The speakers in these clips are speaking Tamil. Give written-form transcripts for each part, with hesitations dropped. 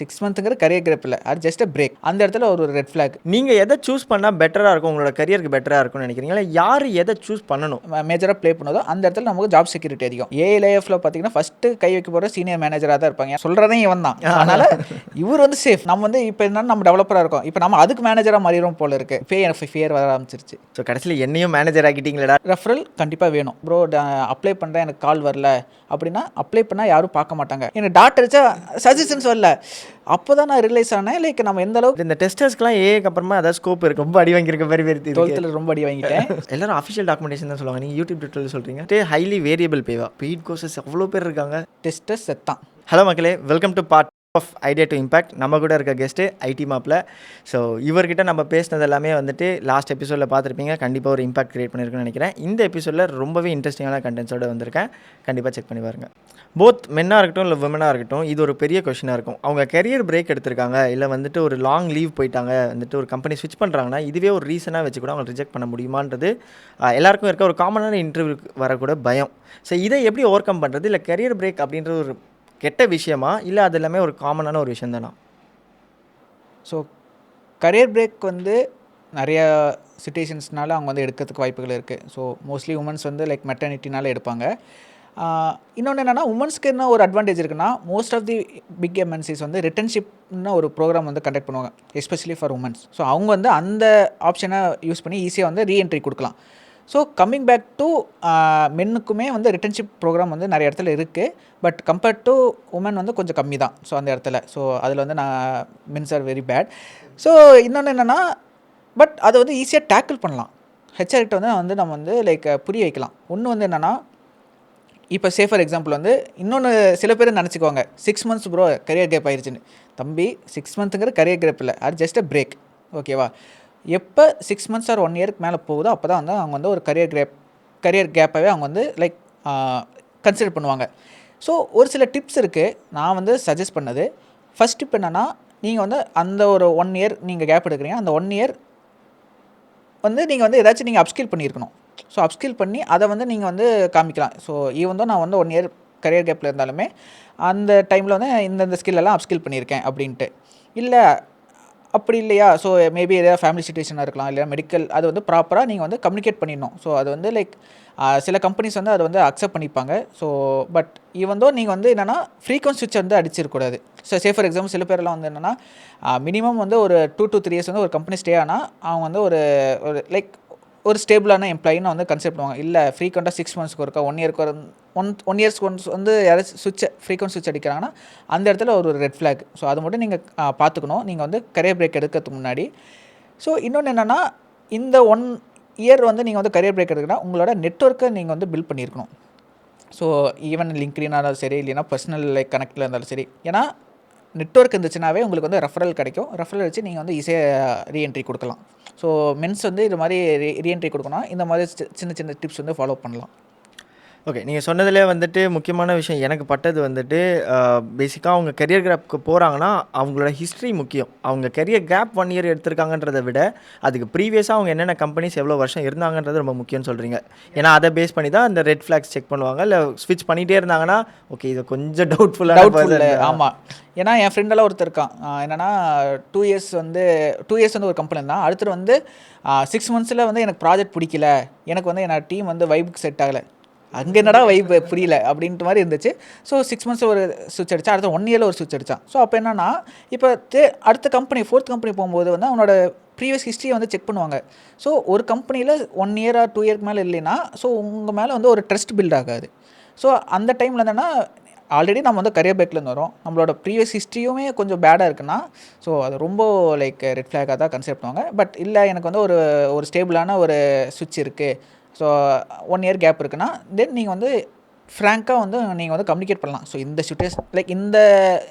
6 மந்த்துங்கிற கரியர் கேப் இல்ல. அது ஜஸ்ட் அ பிரேக். அந்த இடத்துல ஒரு ரெட் ஃபிளாக். நீங்க எத சூஸ் பண்ணா பெட்டரா இருக்கும்? உங்களோட கரியருக்கு பெட்டரா இருக்கும்னு நினைக்கிறீங்களா? இல்ல யாரு எத சூஸ் பண்ணணும்? மேஜரா ப்ளே பண்ணுதோ அந்த இடத்துல நமக்கு ஜாப் செக்யூரிட்டி அதிகம். ஏஐ-லேஆஃப்ல பார்த்தீங்கன்னா, ஃபர்ஸ்ட்டு கை வைக்க போற சீனியர் மேனேஜரா தான் இருப்பாங்க. சொல்றதே இவன் தான். அதனால இவர் வந்து சேஃப். நம்ம வந்து இப்ப என்னன்னா நம்ம டெவலப்பரா இருக்கோம். இப்ப நம்ம அதுக்கு மேனேஜரா மாறிரும் போல இருக்கு. எனக்கு ஃபியர் வர ஆரம்பிச்சிருச்சு. ஸோ கடைசியில என்னையும் மேனேஜர் ஆக்கிட்டீங்களேடா. ரெஃபரல் கண்டிப்பா வேணும். ப்ரோ அப்ளை பண்றேன் எனக்கு கால் வரல அப்படின்னா, அப்ளை பண்ணா யாரும் பார்க்க மாட்டாங்க. எனக்கு டாட் அடிச்சா சஜஷன்ஸ் வரல. அப்பதான் நான் ரியலைஸ் ஆனேன் லைக் நம்ம எந்த அளவுக்கு இந்த டெஸ்டர்ஸ்க்குலாம் ஏஐக்கு அப்புறமா ஏதாவது ஸ்கோப் இருக்கு. ரொம்ப அடி வாங்கியிருக்க மாதிரி தெரியுது. 12th ரொம்ப அடி வாங்கிட்டேன். எல்லாரும் அஃபிஷியல் டாக்குமெண்டேஷன் தான் சொல்லுவாங்க. நீங்க யூடியூப் ட்விட்டர்ல சொல்றீங்க. ஹைலி வேரியபிள் பேவா. பெய்ட் கோர்சஸ் அவ்வளோ பேர் இருக்காங்க. டெஸ்டர் செத்தான். ஹலோ மக்களே, welcome to part of idea to impact. நம்ம கூட இருக்க கெஸ்ட்டு ஐடி மாப்பில். ஸோ இவர்கிட்ட நம்ம பேசினது எல்லாமே வந்துட்டு லாஸ்ட் எபிசோடில் பார்த்துருப்பீங்க. கண்டிப்பாக ஒரு இம்பாக்ட் கிரியேட் பண்ணியிருக்குன்னு நினைக்கிறேன். இந்த எபிசோடில் ரொம்பவே இன்ட்ரெஸ்டிங்கான கண்டென்ட்ஸோடு வந்திருக்கேன். கண்டிப்பாக செக் பண்ணி பாருங்கள். போத் மென்னாக இருக்கட்டும் இல்லை விமனாக இருக்கட்டும், இது ஒரு பெரிய கொஷினாக இருக்கும். அவங்க கெரியர் பிரேக் எடுத்திருக்காங்க, இல்லை வந்துட்டு ஒரு லாங் லீவ் போயிட்டாங்க, வந்துட்டு ஒரு கம்பெனி ஸ்விட்ச் பண்ணுறாங்கன்னா இதுவே ஒரு ரீசனாக வச்சு கூட அவங்க ரிஜெக்ட் பண்ண முடியுமான்றது எல்லாருக்கும் இருக்க ஒரு காமனான இன்டர்வியூக்கு வரக்கூட பயம். ஸோ இதை எப்படி ஓவர் கம் பண்ணுறது? இல்லை கெரியர் பிரேக் அப்படின்றது ஒரு கெட்ட விஷயமா, இல்லை அது எல்லாமே ஒரு காமனான ஒரு விஷயம் தானா? ஸோ கரியர் பிரேக் வந்து நிறையா சிச்சுவேஷன்ஸ்னால அவங்க வந்து எடுக்கிறதுக்கு வாய்ப்புகள் இருக்குது. ஸோ மோஸ்ட்லி உமன்ஸ் வந்து லைக் மெட்டர்னிட்டினால எடுப்பாங்க. இன்னொன்று என்னென்னா, உமன்ஸ்க்கு என்ன ஒரு அட்வான்டேஜ் இருக்குன்னா, most of the big MNCs வந்து ரிட்டர்ன்ஷிப்னு ஒரு ப்ரோக்ராம் வந்து கண்டக்ட் பண்ணுவாங்க, எஸ்பெஷலி ஃபார் உமன்ஸ். ஸோ அவங்க வந்து அந்த ஆப்ஷனை யூஸ் பண்ணி ஈஸியாக வந்து ரீஎன்ட்ரி கொடுக்கலாம். ஸோ கம்மிங் பேக் டு மென்னுக்குமே வந்து ரிட்டர்ன்ஷிப் ப்ரோக்ராம் வந்து நிறைய இடத்துல இருக்குது. பட் கம்பேர்ட் டு உமன் வந்து கொஞ்சம் கம்மி தான். ஸோ அந்த இடத்துல ஸோ அதில் வந்து mens are very bad. So இன்னொன்று என்னென்னா, பட் அதை வந்து ஈஸியாக டேக்கிள் பண்ணலாம். ஹெச்ஆர்கிட்ட வந்து நம்ம வந்து லைக் புரிய வைக்கலாம். ஒன்று வந்து என்னென்னா, இப்போ சேஃபர் எக்ஸாம்பிள் வந்து இன்னொன்று சில பேர் நினச்சிக்குவாங்க, 6 மந்த்ஸ் ப்ரோ கரியர் கேப் ஆயிடுச்சுன்னு. தம்பி 6 மந்த்துங்கிற கரியர் கேப் இல்லை, அது ஜஸ்ட் அ பிரேக். ஓகேவா? எப்போ 6 மந்த்ஸ் ஆர் 1 இயருக்கு மேலே போகுதோ அப்போ தான் வந்து அவங்க வந்து ஒரு கரியர் கேப்பாகவே அவங்க வந்து லைக் கன்சிடர் பண்ணுவாங்க. ஸோ ஒரு சில டிப்ஸ் இருக்குது நான் வந்து சஜஸ்ட் பண்ணது. ஃபஸ்ட் டிப் என்னென்னா, நீங்கள் வந்து அந்த ஒரு 1 இயர் நீங்கள் கேப் எடுக்கிறீங்க, அந்த 1 இயர் வந்து நீங்கள் வந்து ஏதாச்சும் நீங்கள் அப்ஸ்கில் பண்ணியிருக்கணும். ஸோ அப்ஸ்கில் பண்ணி அதை வந்து நீங்கள் வந்து காமிக்கலாம். ஸோ ஈவன் தான் நான் வந்து 1 இயர் கரியர் கேப்பில் இருந்தாலுமே அந்த டைமில் வந்து இந்த ஸ்கில்லெல்லாம் அப்ஸ்கில் பண்ணியிருக்கேன் அப்படின்ட்டு. இல்லை அப்படி இல்லையா, ஸோ மேபி எதாவது ஃபேமிலி சிச்சுவேஷனாக இருக்கலாம், இல்லை மெடிக்கல், அது வந்து ப்ராப்பராக நீங்கள் வந்து கம்யூனிகேட் பண்ணிடணும். ஸோ அது வந்து லைக் சில கம்பெனிஸ் வந்து அதை வந்து அக்செப்ட் பண்ணிப்பாங்க. ஸோ பட் ஈவன் தோ நீங்கள் வந்து என்னென்னா ஃப்ரீக்வன்ட் ஸ்விட்ச் வந்து அடிச்சிருக்கூடாது. ஸோ ஃபார் எக்ஸாம்பிள் சில பேரெல்லாம் வந்து என்னென்னா மினிமம் வந்து ஒரு 2 to 3 இயர்ஸ் வந்து ஒரு கம்பெனி ஸ்டே ஆனால் அவங்க வந்து ஒரு லைக் ஒரு ஸ்டேபிளான எம்ப்ளாயின்னு வந்து கன்செப்ட் பண்ணுவாங்க. இல்லை ஃப்ரீக்வெண்ட்டாக 6 மந்த்ஸ்க்கு ஒருக்கா 1 இயர்க்கு ஒரு ஒன் இயர்ஸ்க்கு ஒன்ஸ் வந்து யாராச்சும் ஃப்ரீக்வெண்ட் ஸ்விட்ச் அடிக்கிறாங்கன்னா அந்த இடத்துல ஒரு ரெட் ஃப்ளாக். ஸோ அது மட்டும் நீங்கள் பார்த்துக்கணும் நீங்கள் வந்து கரியர் பிரேக் எடுக்கிறதுக்கு முன்னாடி. ஸோ இன்னொன்று என்னென்னா, இந்த 1 இயர் வந்து நீங்கள் வந்து கரியர் பிரேக் எடுக்கிறனா உங்களோட நெட்வொர்க்கை நீங்கள் வந்து பில்ட் பண்ணியிருக்கணும். ஸோ ஈவன் லிங்க்டினாக இருந்தாலும் சரி, இல்லைனா பர்சனல் லைக் கனெக்டில் இருந்தாலும் சரி. ஏன்னா நெட்வொர்க் இருந்துச்சுனாவே உங்களுக்கு வந்து ரெஃபரல் கிடைக்கும். ரெஃபரல் வச்சு நீங்கள் வந்து ஈஸியாக ரீஎன்ட்ரி கொடுக்கலாம். ஸோ மென்ஸ் வந்து இது மாதிரி ரீஎன்ட்ரி கொடுக்கணும், இந்த மாதிரி சின்ன சின்ன டிப்ஸ் வந்து ஃபாலோ பண்ணலாம். ஓகே, நீங்கள் சொன்னதிலே வந்துட்டு முக்கியமான விஷயம் எனக்கு பட்டது வந்துட்டு பேசிக்காக அவங்க கெரியர் கேப்புக்கு போகிறாங்கன்னா அவங்களோட ஹிஸ்ட்ரி முக்கியம். அவங்க கெரியர் கேப் 1 இயர் எடுத்திருக்காங்கன்றதை விட அதுக்கு ப்ரீவியஸாக அவங்க என்னென்ன கம்பெனிஸ் எவ்வளோ வருஷம் இருந்தாங்கன்றது ரொம்ப முக்கியம்னு சொல்கிறீங்க. ஏன்னா அதை பேஸ் பண்ணி தான் அந்த ரெட் ஃப்ளாக்ஸ் செக் பண்ணுவாங்க. இல்லை ஸ்விட்ச் பண்ணிகிட்டே இருந்தாங்கன்னா ஓகே இது கொஞ்சம் டவுட்ஃபுல்லாக. ஆமாம், ஏன்னா என் ஃப்ரெண்டெல்லாம் ஒருத்தர் இருக்கான். என்னென்னா 2 இயர்ஸ் வந்து ஒரு கம்பெனி தான். அடுத்தது வந்து 6 மந்த்ஸில் வந்து எனக்கு ப்ராஜெக்ட் பிடிக்கல, எனக்கு வந்து என்னோட டீம் வந்து வைப்புக்கு செட் ஆகலை, அங்கே என்னடா வைப் புரியல அப்படின்ட்டு மாதிரி இருந்துச்சு. ஸோ 6 மந்த்ஸ் ஒரு சுவிட்ச் அடித்தா, அடுத்த 1 இயரில் ஒரு சுவிட்ச் அடித்தான். ஸோ அப்போ என்னென்னா, இப்போ அடுத்த கம்பெனி 4th கம்பெனி போகும்போது வந்து அவனோட ப்ரீவியஸ் ஹிஸ்ட்ரியை வந்து செக் பண்ணுவாங்க. ஸோ ஒரு கம்பெனியில் 1 இயர் 2 இயருக்கு மேலே இல்லைன்னா ஸோ உங்கள் மேலே வந்து ஒரு ட்ரஸ்ட் பில்ட் ஆகாது. ஸோ அந்த டைமில் என்னென்னா, ஆல்ரெடி நம்ம வந்து கரியர் பேக்லேருந்து வரோம், நம்மளோட ப்ரீவியஸ் ஹிஸ்ட்ரியுமே கொஞ்சம் பேடாக இருக்குன்னா ஸோ அது ரொம்ப லைக் ரெட் ஃப்ளாகாக தான் கன்சிடர் பண்ணுவாங்க. பட் இல்லை எனக்கு வந்து ஒரு ஸ்டேபிளான ஒரு சுவிட்ச் இருக்குது, ஸோ 1 இயர் கேப் இருக்குன்னா தென் நீங்கள் வந்து ஃப்ராங்காக வந்து நீங்கள் வந்து கம்யூனிகேட் பண்ணலாம். ஸோ இந்த சுச்சுவேஷன் லைக் இந்த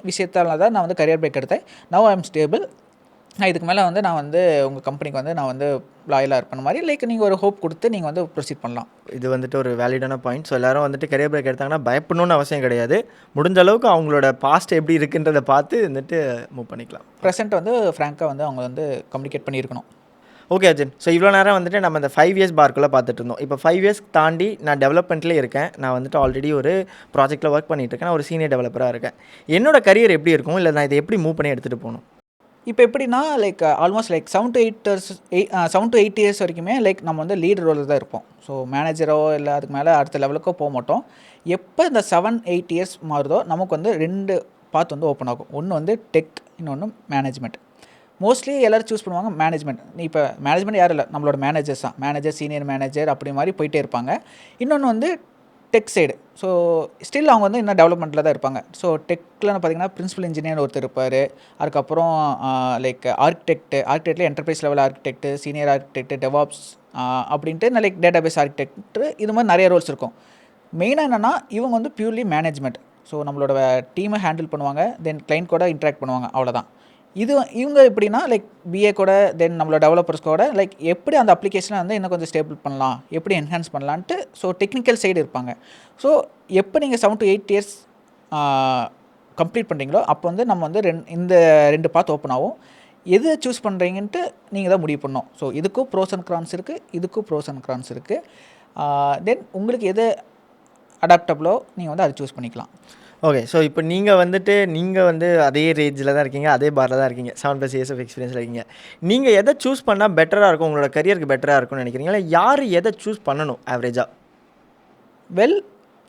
விஷயத்தால் தான் நான் வந்து கரியர் பிரேக் எடுத்தேன். நவ் ஐ எம் ஸ்டேபிள், நான் இதுக்கு மேலே வந்து நான் வந்து உங்கள் கம்பெனிக்கு வந்து நான் வந்து லாயலாக இருப்பேன் மாதிரி லைக் நீங்கள் ஒரு ஹோப் கொடுத்து நீங்கள் வந்து ப்ரொசீட் பண்ணலாம். இது வந்துட்டு ஒரு வேலிடான பாயிண்ட். ஸோ எல்லாரும் வந்துட்டு கரியர் பிரேக் எடுத்தாங்கன்னா பயப்படணும்னு அவசியம் கிடையாது. முடிஞ்ச அளவுக்கு அவங்களோட பாஸ்ட் எப்படி இருக்குன்றதை பார்த்து வந்துட்டு மூவ் பண்ணிக்கலாம். ப்ரெசென்ட் வந்து ஃப்ராங்காக வந்து அவங்க வந்து கம்யூனிகேட் பண்ணியிருக்கணும். ஓகே அர்ஜுன். ஸோ இவ்வளோ நேரம் வந்துட்டு நம்ம இந்த 5 இயர்ஸ் பார்க்குள்ளே பார்த்துட்டு இருந்தோம். இப்போ 5 இயர்ஸ் தாண்டி நான் டெவலப்மெண்ட்லேயே இருக்கேன். நான் வந்துட்டு ஆல்ரெடி ஒரு ப்ராஜெக்ட்டில் ஒர்க் பண்ணிட்டு இருக்கேன். நான் ஒரு சீனியர் டெவலப்பராக இருக்கேன். என்னோட கரியர் எப்படி இருக்கும், இல்லை நான் இதை எப்படி மூவ் பண்ணி எடுத்துகிட்டு போகணும்? இப்போ எப்படின்னா like almost like 7 to 8 years வரைக்குமே லைக் நம்ம வந்து லீட் ரோலில் தான் இருப்போம். ஸோ மேனேஜரோ இல்லை அதுக்கு மேலே அடுத்த லெவலுக்கோ போக மாட்டோம். எப்போ இந்த 7-8 இயர்ஸ் மாறுதோ நமக்கு வந்து 2 பாத் வந்து ஓப்பன் ஆகும். ஒன்று வந்து டெக், இன்னொன்று மேனேஜ்மெண்ட். மோஸ்ட்லி எல்லோரும் சூஸ் பண்ணுவாங்க மேனேஜ்மெண்ட். இப்போ மேனேஜ்மெண்ட் யாரும் இல்லை, நம்மளோட மேனேஜர்ஸ் தான். மேனேஜர், சீனியர் மேனேஜர் அப்படி மாதிரி போயிட்டே இருப்பாங்க. இன்னொன்று வந்து டெக் சைடு. ஸோ ஸ்டில் அவங்க வந்து இன்னும் டெவலப்மெண்ட்டில் தான் இருப்பாங்க. ஸோ டெக்கில் பார்த்தீங்கன்னா பிரின்சிபல் இன்ஜினியர் ஒருத்தர் இருப்பார். அதுக்கப்புறம் லைக் ஆர்கிடெக்டில் enterprise level architect, senior architect, DevOps அப்படின்ட்டு லைக் டேட்டாபேஸ் ஆர்கிடெக்ட், இது மாதிரி நிறைய ரோல்ஸ் இருக்கும். மெயினாக என்னென்னா இவங்க வந்து பியூர்லி மேனேஜ்மெண்ட். ஸோ நம்மளோட டீமை ஹேண்டில் பண்ணுவாங்க, தென் கிளைண்ட் கூட இன்ட்ராக்ட் பண்ணுவாங்க, அவ்வளோதான். இவங்க எப்படின்னா லைக் பிஏ கூட தென் நம்மளோட டெவலப்பர்ஸ் கூட லைக் எப்படி அந்த அப்ளிகேஷனை வந்து இன்னும் கொஞ்சம் ஸ்டேபிள் பண்ணலாம், எப்படி என்ஹான்ஸ் பண்ணலான்ட்டு ஸோ டெக்னிக்கல் சைடு இருப்பாங்க. ஸோ எப்போ நீங்கள் 7 to 8 இயர்ஸ் கம்ப்ளீட் பண்ணுறீங்களோ அப்போ வந்து நம்ம வந்து இந்த 2 பாத் ஓப்பன் ஆகும். எது சூஸ் பண்ணுறீங்கன்ட்டு நீங்கள் தான் முடிவு பண்ணணும். ஸோ இதுக்கும் ப்ரோஸ் அண்ட் கான்ஸ் இருக்குது, இதுக்கும் ப்ரோஸ் அண்ட் கான்ஸ் இருக்குது. தென் உங்களுக்கு எது அடாப்டபிளோ நீங்கள் வந்து அதை சூஸ் பண்ணிக்கலாம். ஓகே. ஸோ இப்போ நீங்கள் வந்து அதே ரேஞ்சில் தான் இருக்கீங்க, அதே பாரில் தான் இருக்கீங்க, 7+ இயர்ஸ் ஆஃப் எக்ஸ்பீரியன்ஸில் இருக்கீங்க. நீங்கள் எதை சூஸ் பண்ணால் பெட்டராக இருக்கும், உங்களோட கரியருக்கு பெட்டராக இருக்கும்னு நினைக்கிறீங்களா? யார் எதை சூஸ் பண்ணணும் ஆவரேஜாக? வெல்,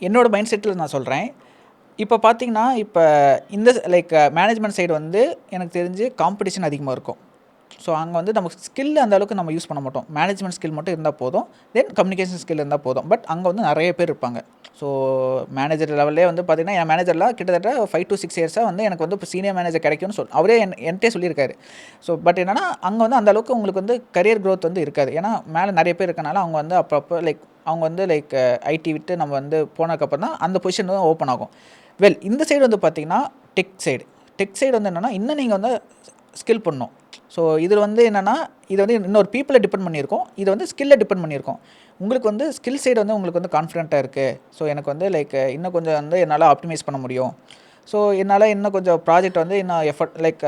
என்னோடய மைண்ட் செட்டில் நான் சொல்கிறேன். இப்போ பார்த்தீங்கன்னா இப்போ இந்த லைக் மேனேஜ்மெண்ட் சைடு வந்து எனக்கு தெரிஞ்சு காம்படிஷன் அதிகமாக இருக்கும். ஸோ அங்கே வந்து நமக்கு ஸ்கில் அந்த அளவுக்கு நம்ம யூஸ் பண்ண மாட்டோம். மேனேஜ்மெண்ட் ஸ்கில் மட்டும் இருந்தால் போதும், தென் கம்யூனிகேஷன் ஸ்கில் இருந்தால் போதும். பட் அங்கே வந்து நிறைய பேர் இருப்பாங்க. ஸோ மேனேஜர் லெவல்லே வந்து பார்த்திங்கன்னா என் மேனேஜர்லாம் கிட்டத்தட்ட 5 to 6 இயர்ஸாக வந்து எனக்கு வந்து இப்போ சீனியர் மேனேஜர் கிடைக்கும்னு அவரே என்கிட்டே சொல்லியிருக்காரு. ஸோ பட் என்னென்னா அங்கே வந்து அந்தளவுக்கு உங்களுக்கு வந்து கரியர் க்ரோத் வந்து இருக்காது. ஏன்னா மேலே நிறைய பேர் இருக்கனால அவங்க வந்து அப்பப்போ லைக் அவங்க வந்து லைக் ஐடி விட்டு நம்ம வந்து போனதுக்கப்புறம் தான் அந்த பொசிஷன் தான் ஓப்பன் ஆகும். வெல், இந்த சைடு வந்து பார்த்திங்கன்னா டெக் சைடு வந்து என்னென்னா இன்னும் நீங்கள் வந்து ஸ்கில் பண்ணணும். ஸோ இதில் வந்து என்னென்னா இது வந்து இன்னொரு பீப்புளை டிபெண்ட் பண்ணியிருக்கோம், இது வந்து ஸ்கில்லை டிபெண்ட் பண்ணியிருக்கோம். உங்களுக்கு வந்து ஸ்கில் சைடு வந்து உங்களுக்கு வந்து கான்ஃபிடென்ட்டாக இருக்குது. ஸோ எனக்கு வந்து லைக் இன்னும் கொஞ்சம் வந்து என்னால் ஆப்டிமைஸ் பண்ண முடியும். ஸோ என்னால் இன்னும் கொஞ்சம் ப்ராஜெக்ட் வந்து இன்னும் எஃபர்ட் லைக்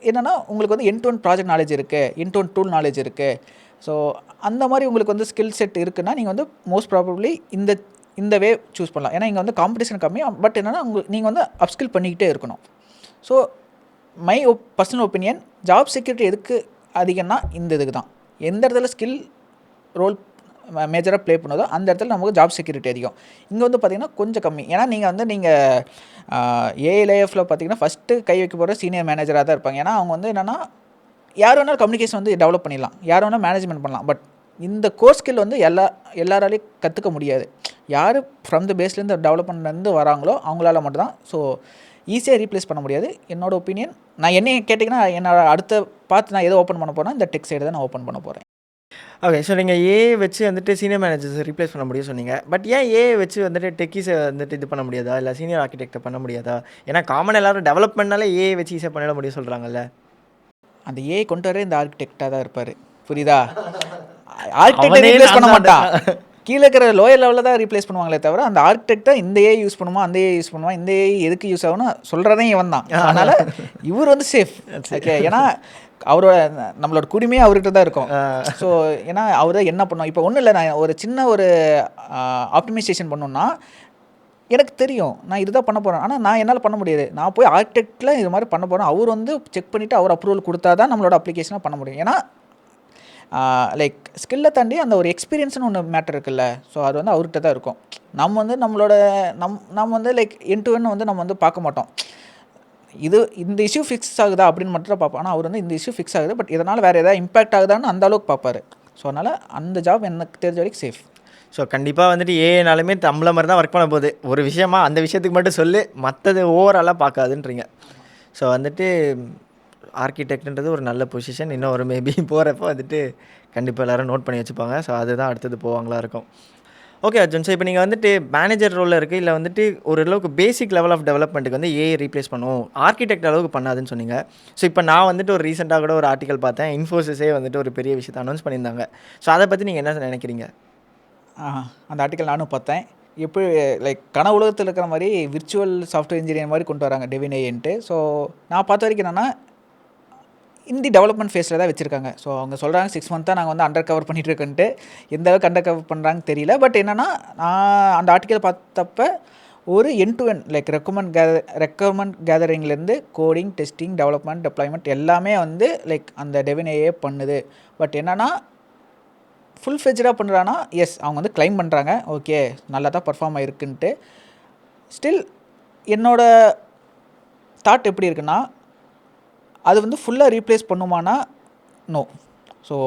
என்னென்னா உங்களுக்கு வந்து end to end project knowledge இருக்குது, end to end tool knowledge இருக்குது. ஸோ அந்த மாதிரி உங்களுக்கு வந்து ஸ்கில் செட் இருக்குன்னா நீங்கள் வந்து மோஸ்ட் ப்ராபப்ளி இந்த வே சூஸ் பண்ணலாம். ஏன்னா இங்கே வந்து காம்படிஷன் கம்மி. பட் என்னென்னா நீங்கள் வந்து அப்ஸ்கில் பண்ணிக்கிட்டே இருக்கணும். So my personal opinion, job security எதுக்கு அதிகம்னா இந்த இதுக்கு தான். எந்த இடத்துல ஸ்கில் ரோல் மேஜராக ப்ளே பண்ணுதோ அந்த இடத்துல நமக்கு ஜாப் செக்யூரிட்டி அதிகம். இங்கே வந்து பார்த்திங்கன்னா கொஞ்சம் கம்மி. ஏன்னா நீங்கள் ஏஐ லேஎஃப்பில் பார்த்திங்கன்னா ஃபஸ்ட்டு கை வைக்க போகிற சீனியர் மேனேஜராக தான் இருப்பாங்க. ஏன்னா அவங்க வந்து என்னென்னா யார் வேணாலும் கம்யூனிகேஷன் வந்து டெவலப் பண்ணிடலாம், யார் வேணால் மேனேஜ்மெண்ட் பண்ணலாம். பட் இந்த கோர் ஸ்கில் வந்து எல்லாராலையும் கற்றுக்க முடியாது. யார் ஃப்ரம் த பேஸ்லேருந்து டெவலப்மெண்ட்லேருந்து வராங்களோ அவங்களால மட்டும்தான். ஸோ ஈஸியாக ரீப்ளேஸ் பண்ண முடியாது. என்னோட ஒப்பீனியன், நான் என்ன கேட்டிங்கன்னா என்னோட அடுத்த பார்த்து நான் எதை ஓப்பன் பண்ண போகிறேன், இந்த டெக் சைடு தான் நான் ஓப்பன் பண்ண போகிறேன். ஓகே. ஸோ நீங்கள் ஏஐ வச்சு வந்துட்டு சீனியர் மேனேஜர்ஸ் ரீப்ளேஸ் பண்ண முடியும் சொன்னீங்க. பட் ஏன் ஏஐ வச்சு வந்துட்டு டெக்கீஸை வந்துட்டு இது பண்ண முடியாதா, இல்லை சீனியர் ஆர்கிடெக்டை பண்ண முடியாதா? ஏன்னா காமன் எல்லாரும் டெவலப்மெண்ட்னாலே ஏஐ வச்சு ஈஸியாக பண்ணிட முடியும் சொல்கிறாங்கல்ல. அந்த ஏஐ கொண்டு வர இந்த ஆர்கிடெக்டாக தான் இருப்பார், புரியுதா? ஆர்கிடெக்டை ரீப்ளேஸ் பண்ண மாட்டான், கீழே இருக்கிற லோயர் லெவலில் தான் ரீப்ளேஸ் பண்ணுவாங்களே தவிர அந்த ஆர்கிடெக்டை இந்த ஏஐ யூஸ் பண்ணுமா, அந்த ஏஐ யூஸ் பண்ணுமா, இந்த ஏஐ எதுக்கு யூஸ் ஆகும்னு சொல்கிறதே இவன் தான். அதனால் இவர் வந்து சேஃப். ஓகே. ஏன்னா அவரோட நம்மளோட குடிமையே அவர்கிட்ட தான் இருக்கும். ஸோ ஏன்னா அவர் தான் என்ன பண்ணோம். இப்போ ஒன்றும் இல்லை, நான் ஒரு சின்ன ஒரு ஆப்டிமைசேஷன் பண்ணோன்னா எனக்கு தெரியும் நான் இதுதான் பண்ண போகிறேன். ஆனால் நான் என்னால் பண்ண முடியாது. நான் போய் ஆர்கிடெக்டில் இது மாதிரி பண்ண போகிறேன். அவர் வந்து செக் பண்ணிவிட்டு அவர் அப்ரூவல் கொடுத்தா தான் நம்மளோட அப்ளிகேஷனாக பண்ண முடியும். ஏன்னா லைக் ஸ்கில்லை தாண்டி அந்த ஒரு எக்ஸ்பீரியன்ஸ்னு ஒன்று மேட்டர் இருக்குல்ல. ஸோ அது வந்து அவர்கிட்ட தான் இருக்கும். நம்ம வந்து நம்ம வந்து லைக் என் டு என் வந்து நம்ம வந்து பார்க்க மாட்டோம். இந்த இஷ்யூ ஃபிக்ஸ் ஆகுதா அப்படின்னு மட்டும் தான் பார்ப்போம். ஆனால் அவர் வந்து இந்த இஷ்யூ ஃபிக்ஸ் ஆகுது, பட் இதனால் வேறு ஏதாவது இம்பாக்ட் ஆகுதான்னு அந்த அளவுக்கு பார்ப்பார். ஸோ அதனால் அந்த ஜாப் எனக்கு தெரிஞ்ச வரைக்கும் சேஃப். ஸோ கண்டிப்பாக வந்துட்டு ஏஐனாலுமே நம்மள மாதிரி தான் ஒர்க் பண்ண போகுது. ஒரு விஷயமா அந்த விஷயத்துக்கு மட்டும் சொல்லி மற்றது ஓவராலாக பார்க்காதுன்றீங்க. ஸோ வந்துட்டு ஆர்கிடெக்ட்ன்றது ஒரு நல்ல பொசிஷன். இன்னும் ஒரு மேபி போகிறப்போ வந்துட்டு கண்டிப்பாக எல்லோரும் நோட் பண்ணி வச்சுப்பாங்க. ஸோ அதுதான் அடுத்தது போவாங்களா இருக்கும். ஓகே அர்ஜுன், ஸோ இப்போ நீங்கள் வந்துட்டு மேனேஜர் ரோலில் இருக்குது, இல்லை வந்துட்டு ஓரளவுக்கு பேசிக் லெவல் ஆஃப் டெவலப்மெண்ட்டுக்கு வந்து ஏஐ ரீப்ளேஸ் பண்ணும், ஆர்கிடெக்ட் அளவுக்கு பண்ணாதுன்னு சொன்னீங்க. ஸோ இப்போ நான் வந்துட்டு ஒரு ரீசெண்டாக கூட ஒரு ஆர்டிக்கல் பார்த்தேன், இன்ஃபோசிஸே வந்துட்டு ஒரு பெரிய விஷயத்தை அனௌன்ஸ் பண்ணியிருந்தாங்க. ஸோ அதை பற்றி நீங்கள் என்ன நினைக்கிறீங்க? அந்த ஆர்டிக்கல் நானும் பார்த்தேன். எப்படி லைக் கன உலகத்தில் இருக்கிற மாதிரி விர்ச்சுவல் சாஃப்ட்வேர் இன்ஜினியர் மாதிரி கொண்டு வராங்க டெவின் ஏன்ட்டு. ஸோ நான் பார்த்த வரைக்கும் என்னென்னா இந்த டெவலப்மெண்ட் ஃபேஸில் தான் வச்சுருக்காங்க. ஸோ அவங்க சொல்கிறாங்க 6 மந்த்தாக நாங்கள் வந்து அண்டர் கவர் பண்ணிகிட்டு இருக்கோன்ட்டு. எந்த அளவுக்கு அண்டர் கவர் பண்ணுறாங்கன்னு தெரியல. பட் என்னென்னா நான் அந்த ஆர்டிக்கல் பார்த்தப்ப ஒரு end to end like requirement கேதரிங்லேருந்து கோடிங், டெஸ்டிங், டெவலப்மெண்ட், டெப்ளாய்மெண்ட் எல்லாமே வந்து லைக் அந்த டெவினேயே பண்ணுது. பட் என்னென்னா ஃபுல் ஃபெஜ்டாக பண்ணுறான்னா எஸ் அவங்க வந்து கிளைம் பண்ணுறாங்க, ஓகே நல்லா தான் பர்ஃபார்ம் ஆகிருக்குன்ட்டு. ஸ்டில் என்னோட தாட் எப்படி இருக்குன்னா, அது வந்து ஃபுல்லாக ரீப்ளேஸ் பண்ணுமானா நோ. ஸோ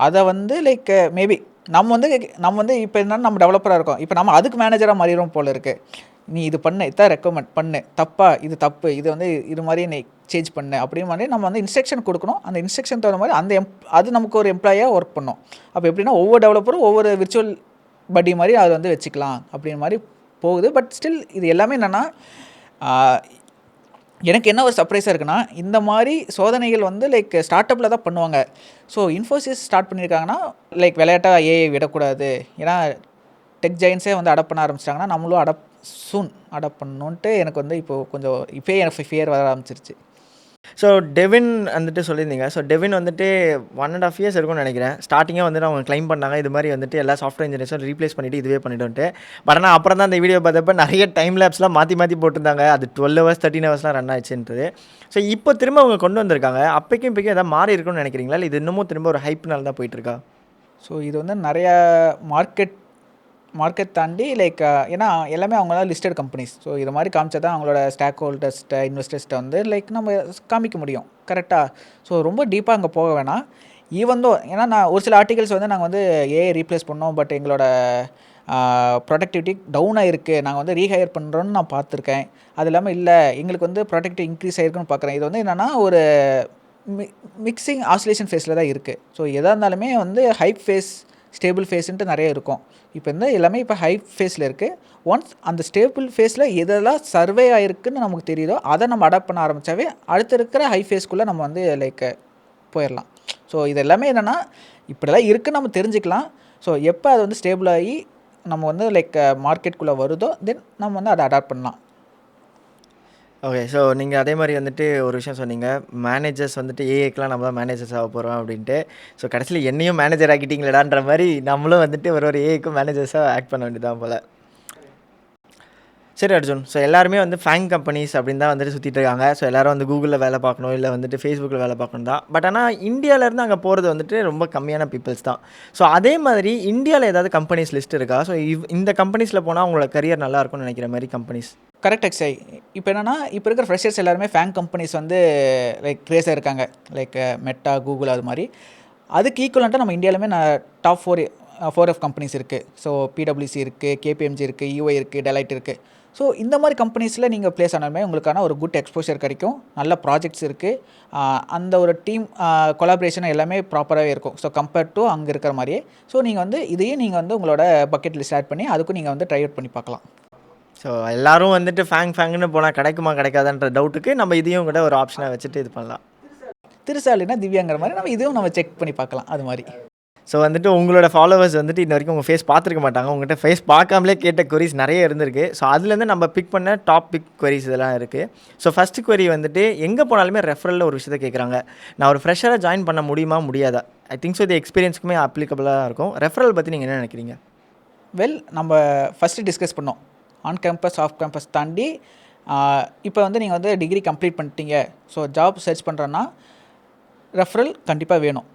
அதை வந்து லைக் மேபி நம்ம வந்து இப்போ என்னென்னா நம்ம டெவலப்பராக இருக்கோம், இப்போ நம்ம அதுக்கு மேனேஜராக மாறிடும் போல் இருக்குது. நீ இது பண்ணு, இதான் ரெக்கமெண்ட் பண்ணு, தப்பா இது தப்பு, இது வந்து இது மாதிரி நீ சேஞ்ச் பண்ணு அப்படின்னு மாதிரி நம்ம வந்து இன்ஸ்ட்ரக்ஷன் கொடுக்கணும். அந்த இன்ஸ்ட்ரக்ஷன் தகுந்த மாதிரி அது நமக்கு ஒரு எம்ப்ளாயாக ஒர்க் பண்ணும். அப்போ எப்படின்னா ஒவ்வொரு டெவலப்பரும் ஒவ்வொரு விர்ச்சுவல் பட்டி மாதிரி அதை வந்து வச்சுக்கலாம் அப்படின்ற மாதிரி போகுது. பட் ஸ்டில் இது எல்லாமே என்னென்னா எனக்கு என்ன ஒரு சர்ப்ரைஸாக இருக்குன்னா, இந்த மாதிரி சோதனைகள் வந்து லைக் ஸ்டார்ட் அப்பில் தான் பண்ணுவாங்க. ஸோ இன்ஃபோசிஸ் ஸ்டார்ட் பண்ணியிருக்காங்கன்னா லைக் விளையாட்டாக ஏஐ விடக்கூடாது, ஏன்னா டெக் ஜெயின்ஸே வந்து அடாப்ட் பண்ண ஆரம்பிச்சிட்டாங்கன்னா நம்மளும் சூன் அடாப்ட் பண்ணணுன்ட்டு எனக்கு வந்து இப்போது கொஞ்சம் இப்போயே எனக்கு ஃபியர் வர ஆரம்பிச்சிருச்சு. ஸோ டெவின் வந்துட்டு சொல்லியிருந்தீங்க. ஸோ டெவின் வந்துட்டு 1.5 இயர்ஸ் இருக்கும்னு நினைக்கிறேன். ஸ்டார்டிங்காக வந்துட்டு அவங்க கிளைம் பண்ணாங்க இது மாதிரி வந்துட்டு எல்லா சாஃப்ட்வேர் இன்ஜினியர்ஸும் ரீப்ளேஸ் பண்ணிவிட்டு இதுவே பண்ணிவிட்டு. பட் ஆனால் அப்புறம் தான் அந்த வீடியோ பார்த்தப்ப நிறைய டைம் லேப்ஸ்லாம் மாற்றி போட்டிருந்தாங்க. அது 12 ஹவர்ஸ் 13 ஹவர்ஸ்லாம் ரன் ஆயிடுச்சுன்றது. ஸோ இப்போ திரும்ப அவங்க கொண்டு வந்திருக்காங்க. அப்போக்கும் எதாவது மாறி இருக்குன்னு நினைக்கிறீங்களா, இல்லை இது இன்னமும் திரும்ப ஒரு ஹைப்னால தான் போயிட்டுருக்கா? ஸோ இது வந்து நிறையா மார்க்கெட் தாண்டி லைக் ஏன்னா எல்லாமே அவங்க தான் லிஸ்டட் கம்பெனிஸ். ஸோ இது மாதிரி காமிச்சா தான் அவங்களோட ஸ்டாக் ஹோல்டர்ஸ்ட்டை, இன்வெஸ்டர்ஸ்ட்டை வந்து லைக் நம்ம காமிக்க முடியும் கரெக்டாக. ஸோ ரொம்ப டீப்பாக அங்கே போக வேணாம். ஈவன் தோ ஏன்னா நான் ஒரு சில ஆர்டிகல்ஸ் வந்து நாங்கள் வந்து ஏஐ ரீப்ளேஸ் பண்ணோம், பட் எங்களோட ப்ரொடக்டிவிட்டி டவுனாக இருக்குது, நாங்கள் வந்து ரீஹையர் பண்ணுறோன்னு நான் பார்த்துருக்கேன். அது இல்லாமல் இல்லை எங்களுக்கு வந்து ப்ரொடக்டிவிட்டி இன்க்ரீஸ் ஆகிருக்குன்னு பார்க்குறேன். இது வந்து என்னென்னா ஒரு மிக்சிங் ஆசிலேஷன் ஃபேஸில் தான் இருக்குது. ஸோ எதாக இருந்தாலுமே வந்து ஹைப் ஃபேஸ், ஸ்டேபிள் ஃபேஸுன்ட்டு நிறைய இருக்கும். இப்போ வந்து எல்லாமே இப்போ ஹைப் ஃபேஸில் இருக்குது. ஒன்ஸ் அந்த ஸ்டேபிள் ஃபேஸில் எதெல்லாம் சர்வே ஆகிருக்குன்னு நமக்கு தெரியுதோ அதை நம்ம அடாப்ட் பண்ண ஆரம்பித்தாவே அடுத்து இருக்கிற ஹை ஃபேஸ்க்குள்ளே நம்ம வந்து லைக் போயிடலாம். ஸோ இது எல்லாமே என்னென்னா இப்படிலாம் இருக்குன்னு நம்ம தெரிஞ்சுக்கலாம். ஸோ எப்போ அது வந்து ஸ்டேபிள் ஆகி நம்ம வந்து லைக் மார்க்கெட்டுக்குள்ளே வருதோ தென் நம்ம வந்து அதை அடாப்ட் பண்ணலாம். ஓகே. ஸோ நீங்கள் அதே மாதிரி வந்துட்டு ஒரு விஷயம் சொன்னீங்க, மேனேஜர்ஸ் வந்துட்டு ஏஐக்கெலாம் நம்ம தான் மேனேஜர்ஸ் ஆக போகிறோம் அப்படின்ட்டு. ஸோ கடைசியில் என்னையும் மேனேஜர் ஆக்கிட்டீங்களடான்ற மாதிரி நம்மளும் வந்துட்டு ஒரு ஏஐக்கும் மேனேஜர்ஸாக ஆக்ட் பண்ண வேண்டியதான் போல். சரி அர்ஜுன், ஸோ எல்லாருமே வந்து ஃபேங் கம்பெனிஸ் அப்படின்னு தான் வந்துட்டு சுற்றிட்டு இருக்காங்க. ஸோ எல்லோரும் வந்து கூகுளில் வேலை பார்க்கணும், இல்லை வந்துட்டு ஃபேஸ்புக்கில் வேலை பார்க்கணும் தான். பட் ஆனால் இந்தியாவிலேருந்து அங்கே போகிறது வந்துட்டு ரொம்ப கம்மியான பீப்புள்ஸ் தான். ஸோ அதே மாதிரி இந்தியாவில் ஏதாவது கம்பெனிஸ் லிஸ்ட் இருக்கா? ஸோ இந்த கம்பெனிஸில் போனால் அவங்களோட கரியர் நல்லாயிருக்கும்னு நினைக்கிற மாதிரி கம்பெனிஸ்? கரெக்ட் எக்ஸாய். இப்போ என்னென்னா இப்போ இருக்கிற ஃப்ரெஷர்ஸ் எல்லாருமே ஃபேங் கம்பெனிஸ் வந்து லைக் க்ரேஸாக இருக்காங்க, லைக் மெட்டா, கூகுள் அது மாதிரி. அதுக்கு ஈக்குவலண்ட்டாக நம்ம இந்தியாவிலுமே டாப் 4 கம்பெனிஸ் இருக்குது. ஸோ பிடபிள்யூசி இருக்குது, கேபிஎம்ஜி இருக்குது, யூஐ இருக்குது, டெலைட் இருக்குது. ஸோ இந்த மாதிரி கம்பெனிஸில் நீங்கள் ப்ளேஸ் ஆனாலுமே உங்களுக்கான ஒரு குட் எக்ஸ்போஷர் கிடைக்கும், நல்ல ப்ராஜெக்ட்ஸ் இருக்குது, அந்த ஒரு டீம் கொலாபரேஷன் எல்லாமே ப்ராப்பராகவே இருக்கும். ஸோ கம்பேர்ட் டு அங்கே இருக்கிற மாதிரியே. ஸோ நீங்கள் வந்து இதையும் நீங்கள் வந்து உங்களோட பக்கெட் லிஸ்ட் ஆட் பண்ணி அதுக்கும் நீங்கள் வந்து ட்ரை அவுட் பண்ணி பார்க்கலாம். ஸோ எல்லோரும் வந்துட்டு ஃபேங்னு போனால் கிடைக்குமா கிடைக்காதான்ற டவுட்டுக்கு நம்ம இதையும் கூட ஒரு ஆப்ஷனாக வச்சுட்டு இது பண்ணலாம். திருசாலினா திவ்யாங்கிற மாதிரி நம்ம இதுவும் நம்ம செக் பண்ணி பார்க்கலாம் அது மாதிரி. ஸோ வந்துட்டு உங்களோட ஃபாலோவர்ஸ் வந்துட்டு இன்ன வரைக்கும் உங்கள் ஃபேஸ் பார்த்துருக்க மாட்டாங்க, உங்கள்கிட்ட ஃபேஸ் பார்க்காமலே கேட்ட கொரிஸ் நிறைய இருந்திருக்கு. ஸோ அதுலேருந்து நம்ம பிக் பண்ண டாப் பிக் கொரிஸ் இதெல்லாம் இருக்குது. ஸோ ஃபஸ்ட்டு கொரி வந்துட்டு எங்கே போனாலுமே ரெஃபரலில் ஒரு விஷயத்தை கேட்குறாங்க. நான் ஒரு ஃப்ரெஷராக ஜாயின் பண்ண முடியுமா முடியாதா? ஐ திங்க் ஸோ இது எக்ஸ்பீரியன்ஸுக்குமே அப்ளிகபிளாக இருக்கும். ரெஃபரல் பற்றி நீங்கள் என்ன நினைக்கிறீங்க? வெல், நம்ம ஃபஸ்ட்டு டிஸ்கஸ் பண்ணோம் ஆன் கேம்பஸ் ஆஃப் கேம்பஸ் தாண்டி. இப்போ வந்து நீங்கள் வந்து டிகிரி கம்ப்ளீட் பண்ணிட்டீங்க, ஸோ ஜாப் சர்ச் பண்ணுறோன்னா ரெஃபரல் கண்டிப்பாக வேணும்.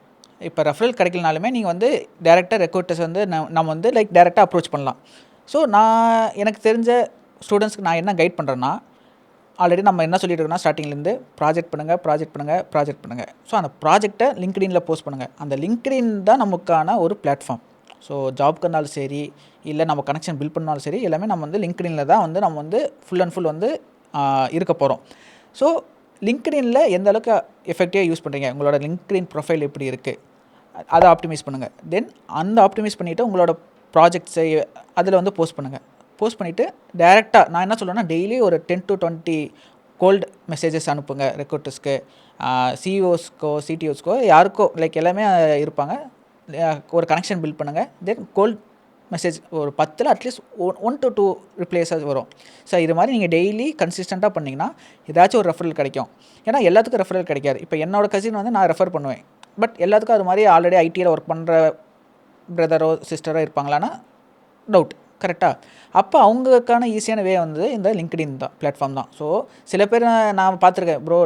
இப்போ ரெஃபரல் கிடைக்கலனாலுமே நீங்கள் வந்து டேரெக்டாக ரெக்ரூட்டர்ஸ் வந்து நம்ம வந்து லைக் டேரெக்டாக அப்ரோச் பண்ணலாம். ஸோ எனக்கு தெரிஞ்ச ஸ்டூடெண்ட்ஸ்க்கு நான் என்ன கைட் பண்ணுறேன்னா, ஆல்ரெடி நம்ம என்ன சொல்லிட்டு இருக்கோம்னா ஸ்டார்டிங்லேருந்து ப்ராஜெக்ட் பண்ணுங்கள். ஸோ அந்த ப்ராஜெக்டை லிங்க்டின்ல போஸ்ட் பண்ணுங்கள். அந்த லிங்க்டின் தான் நமக்கான ஒரு பிளாட்ஃபார்ம். ஸோ ஜாப்க்கு இருந்தாலும் சரி, இல்லை நம்ம கனெக்ஷன் பில்ட் பண்ணாலும் சரி, எல்லாமே நம்ம வந்து லிங்க்டின்ல தான் வந்து நம்ம வந்து ஃபுல் அண்ட் ஃபுல் வந்து இருக்க போகிறோம். ஸோ லிங்க்டின்ல எந்த அளவுக்கு எஃபெக்டிவாக யூஸ் பண்ணுறீங்க, உங்களோட லிங்க்டின் ப்ரொஃபைல் எப்படி இருக்குது, அதை ஆப்டிமைஸ் பண்ணுங்கள். தென் அந்த ஆப்டிமைஸ் பண்ணிவிட்டு உங்களோட ப்ராஜெக்ட்ஸை அதில் வந்து போஸ்ட் பண்ணுங்கள். போஸ்ட் பண்ணிவிட்டு டேரெக்டாக நான் என்ன சொல்லுவேன்னா, டெய்லி ஒரு 10 to 20 கோல்டு மெசேஜஸ் அனுப்புங்க ரெக்ரூட்டர்ஸ்க்கு, சிஇஓஸ்க்கோ சிடிஓஸ்க்கோ யாருக்கோ லைக் எல்லாமே இருப்பாங்க. ஒரு கனெக்ஷன் பில்ட் பண்ணுங்கள். தென் கோல்ட் மெசேஜ் ஒரு 10ல் அட்லீஸ்ட் 1 to 2 ரிப்ளைஸாக வரும். ஸோ இது மாதிரி நீங்கள் டெய்லி கன்சிஸ்டண்ட்டாக பண்ணிங்கன்னா ஏதாச்சும் ஒரு ரெஃபரல் கிடைக்கும். ஏன்னா எல்லாத்துக்கும் ரெஃபரல் கிடைக்காது. இப்போ என்னோட கசின் வந்து நான் ரெஃபர் பண்ணுவேன். பட் எல்லாத்துக்கும் அது மாதிரி ஆல்ரெடி ஐடியில் ஒர்க் பண்ணுற பிரதரோ சிஸ்டரோ இருப்பாங்களான்னா டவுட். கரெக்டாக? அப்போ அவங்களுக்கான ஈஸியான வே வந்து இந்த லிங்க்டின் தான் பிளாட்ஃபார்ம் தான். ஸோ சில பேர் நான் பார்த்துருக்கேன், ப்ரோ